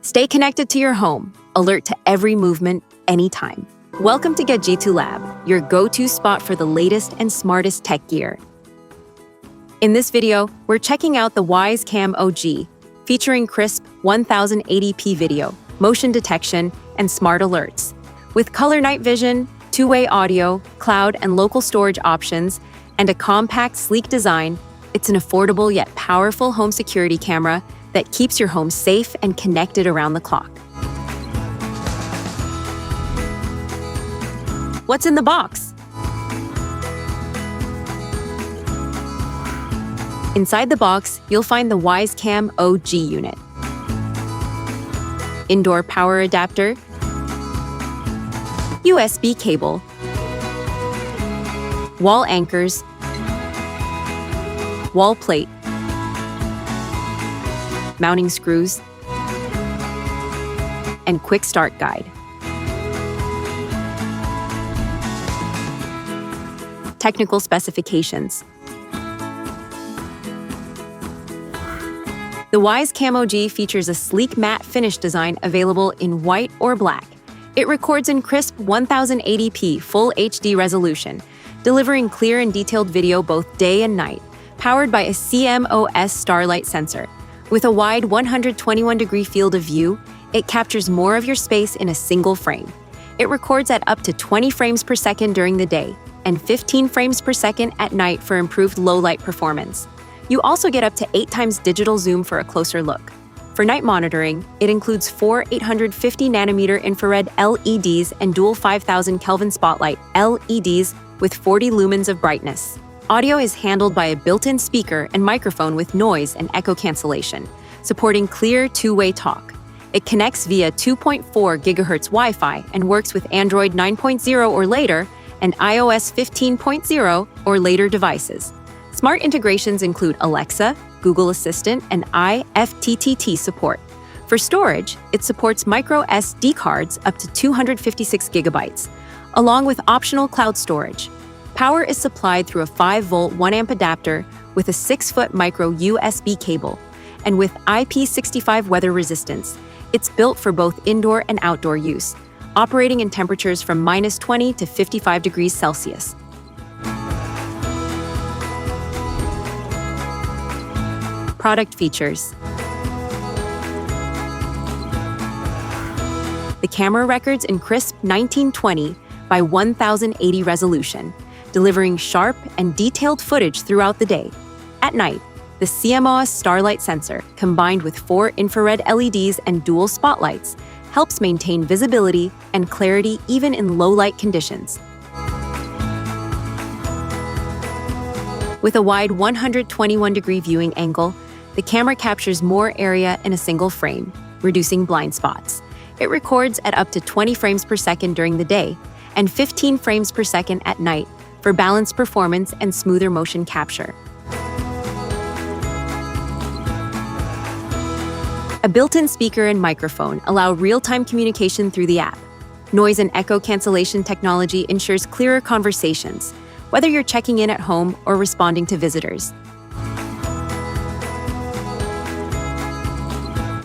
Stay connected to your home, alert to every movement, anytime. Welcome to Gadgeto Lab, your go-to spot for the latest and smartest tech gear. In this video, we're checking out the Wyze Cam OG, featuring crisp 1080p video, motion detection, and smart alerts. With color night vision, two-way audio, cloud and local storage options, and a compact, sleek design, it's an affordable yet powerful home security camera that keeps your home safe and connected around the clock. What's in the box? Inside the box, you'll find the Wyze Cam OG unit, indoor power adapter, USB cable, wall anchors, wall plate, mounting screws, and quick start guide. Technical specifications. The Wyze Cam OG features a sleek matte finish design available in white or black. It records in crisp 1080p Full HD resolution, delivering clear and detailed video both day and night, powered by a CMOS starlight sensor. With a wide 121-degree field of view, it captures more of your space in a single frame. It records at up to 20 frames per second during the day and 15 frames per second at night for improved low-light performance. You also get up to 8 times digital zoom for a closer look. For night monitoring, it includes 4 850-nanometer infrared LEDs and dual 5000 Kelvin spotlight LEDs with 40 lumens of brightness. Audio is handled by a built-in speaker and microphone with noise and echo cancellation, supporting clear two-way talk. It connects via 2.4 GHz Wi-Fi and works with Android 9.0 or later and iOS 15.0 or later devices. Smart integrations include Alexa, Google Assistant, and IFTTT support. For storage, it supports micro SD cards up to 256 gigabytes, along with optional cloud storage. Power is supplied through a 5-volt 1-amp adapter with a 6-foot micro USB cable, and with IP65 weather resistance. It's built for both indoor and outdoor use, operating in temperatures from -20 to 55 degrees Celsius. Product features. The camera records in crisp 1920 by 1080 resolution, delivering sharp and detailed footage throughout the day. At night, the CMOS starlight sensor, combined with 4 infrared LEDs and dual spotlights, helps maintain visibility and clarity even in low-light conditions. With a wide 121-degree viewing angle, the camera captures more area in a single frame, reducing blind spots. It records at up to 20 frames per second during the day and 15 frames per second at night for balanced performance and smoother motion capture. A built-in speaker and microphone allow real-time communication through the app. Noise and echo cancellation technology ensures clearer conversations, whether you're checking in at home or responding to visitors.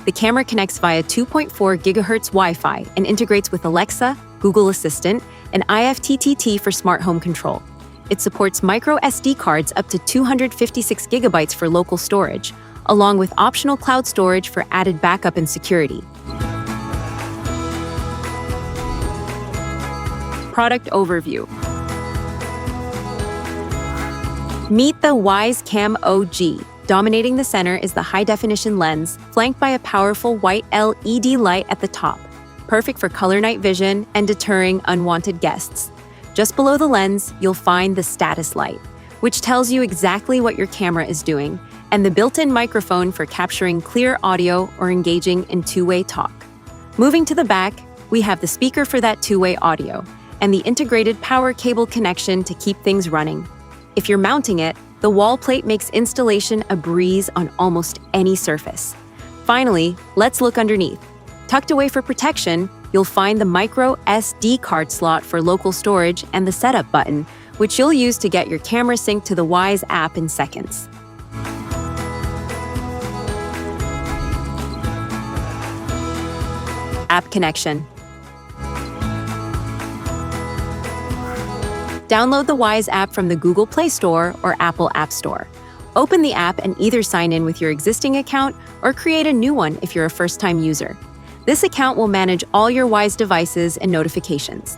The camera connects via 2.4 GHz Wi-Fi and integrates with Alexa, Google Assistant, and IFTTT for smart home control. It supports micro SD cards up to 256 gigabytes for local storage, along with optional cloud storage for added backup and security. Product overview. Meet the Wyze Cam OG. Dominating the center is the high-definition lens, flanked by a powerful white LED light at the top, perfect for color night vision and deterring unwanted guests. Just below the lens, you'll find the status light, which tells you exactly what your camera is doing, and the built-in microphone for capturing clear audio or engaging in two-way talk. Moving to the back, we have the speaker for that two-way audio, and the integrated power cable connection to keep things running. If you're mounting it, the wall plate makes installation a breeze on almost any surface. Finally, let's look underneath. Tucked away for protection, you'll find the micro SD card slot for local storage and the setup button, which you'll use to get your camera synced to the Wyze app in seconds. App connection. Download the Wyze app from the Google Play Store or Apple App Store. Open the app and either sign in with your existing account or create a new one if you're a first-time user. This account will manage all your Wyze devices and notifications.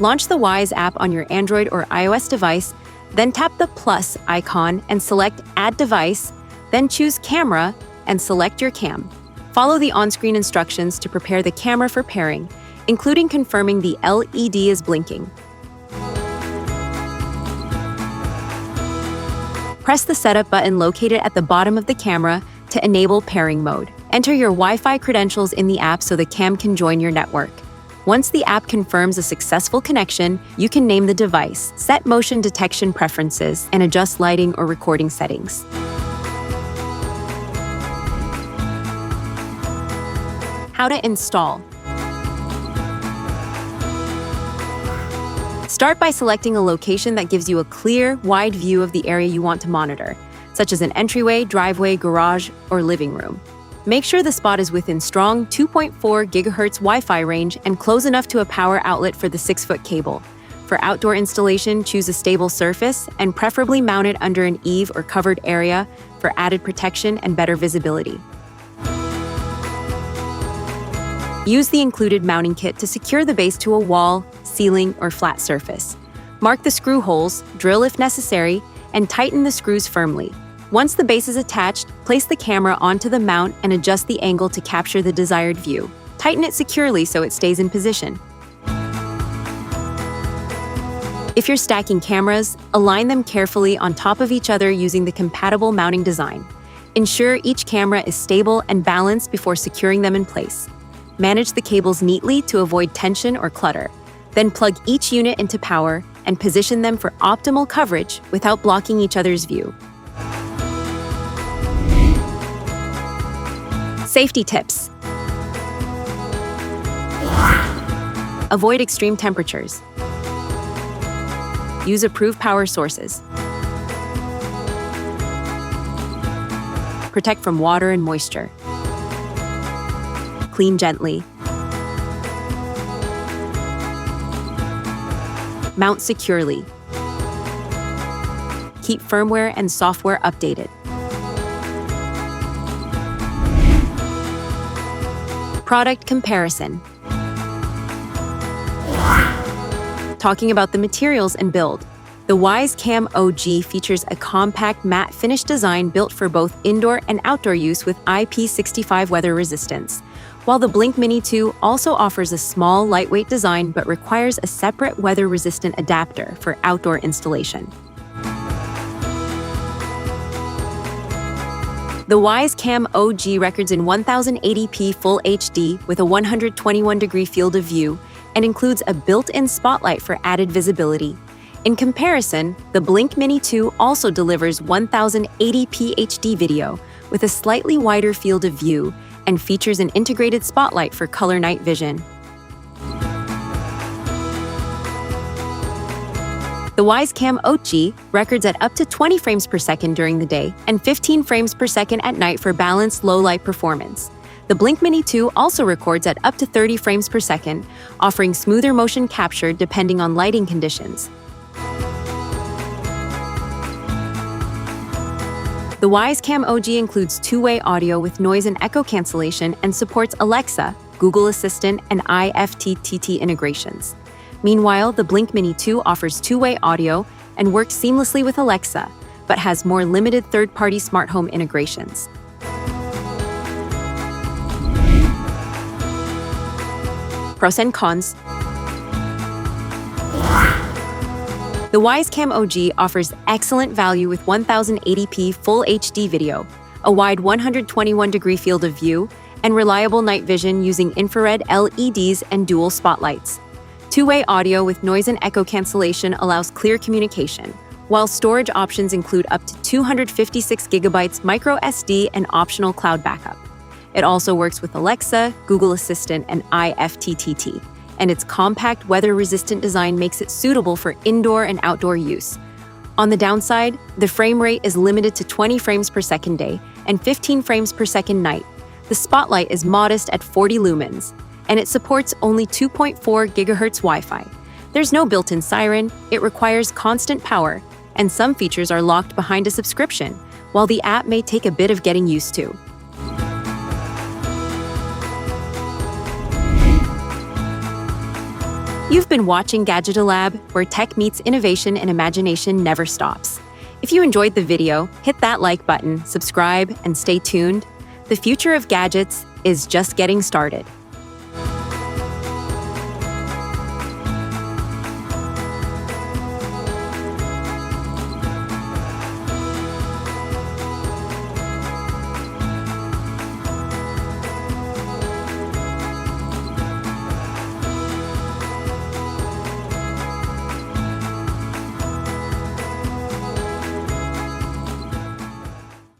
Launch the Wyze app on your Android or iOS device, then tap the plus icon and select Add Device, then choose Camera and select your cam. Follow the on-screen instructions to prepare the camera for pairing, including confirming the LED is blinking. Press the Setup button located at the bottom of the camera to enable pairing mode. Enter your Wi-Fi credentials in the app so the cam can join your network. Once the app confirms a successful connection, you can name the device, set motion detection preferences, and adjust lighting or recording settings. How to install. Start by selecting a location that gives you a clear, wide view of the area you want to monitor, such as an entryway, driveway, garage, or living room. Make sure the spot is within strong 2.4 GHz Wi-Fi range and close enough to a power outlet for the 6-foot cable. For outdoor installation, choose a stable surface and preferably mount it under an eave or covered area for added protection and better visibility. Use the included mounting kit to secure the base to a wall, ceiling, or flat surface. Mark the screw holes, drill if necessary, and tighten the screws firmly. Once the base is attached, place the camera onto the mount and adjust the angle to capture the desired view. Tighten it securely so it stays in position. If you're stacking cameras, align them carefully on top of each other using the compatible mounting design. Ensure each camera is stable and balanced before securing them in place. Manage the cables neatly to avoid tension or clutter. Then plug each unit into power and position them for optimal coverage without blocking each other's view. Safety tips. Avoid extreme temperatures. Use approved power sources. Protect from water and moisture. Clean gently. Mount securely. Keep firmware and software updated. Product comparison. Talking about the materials and build. The Wyze Cam OG features a compact matte finish design built for both indoor and outdoor use with IP65 weather resistance, while the Blink Mini 2 also offers a small, lightweight design but requires a separate weather-resistant adapter for outdoor installation. The Wyze Cam OG records in 1080p Full HD with a 121-degree field of view and includes a built-in spotlight for added visibility. In comparison, the Blink Mini 2 also delivers 1080p HD video with a slightly wider field of view and features an integrated spotlight for color night vision. The Wyze Cam OG records at up to 20 frames per second during the day and 15 frames per second at night for balanced low-light performance. The Blink Mini 2 also records at up to 30 frames per second, offering smoother motion capture depending on lighting conditions. The Wyze Cam OG includes two-way audio with noise and echo cancellation and supports Alexa, Google Assistant, and IFTTT integrations. Meanwhile, the Blink Mini 2 offers two-way audio and works seamlessly with Alexa, but has more limited third-party smart home integrations. Pros and cons. The Wyze Cam OG offers excellent value with 1080p Full HD video, a wide 121-degree field of view, and reliable night vision using infrared LEDs and dual spotlights. Two-way audio with noise and echo cancellation allows clear communication, while storage options include up to 256 GB micro SD and optional cloud backup. It also works with Alexa, Google Assistant, and IFTTT, and its compact weather-resistant design makes it suitable for indoor and outdoor use. On the downside, the frame rate is limited to 20 frames per second day and 15 frames per second night. The spotlight is modest at 40 lumens, and it supports only 2.4 GHz Wi-Fi. There's no built-in siren, it requires constant power, and some features are locked behind a subscription, while the app may take a bit of getting used to. You've been watching Gadgeto Lab, where tech meets innovation and imagination never stops. If you enjoyed the video, hit that like button, subscribe, and stay tuned. The future of gadgets is just getting started.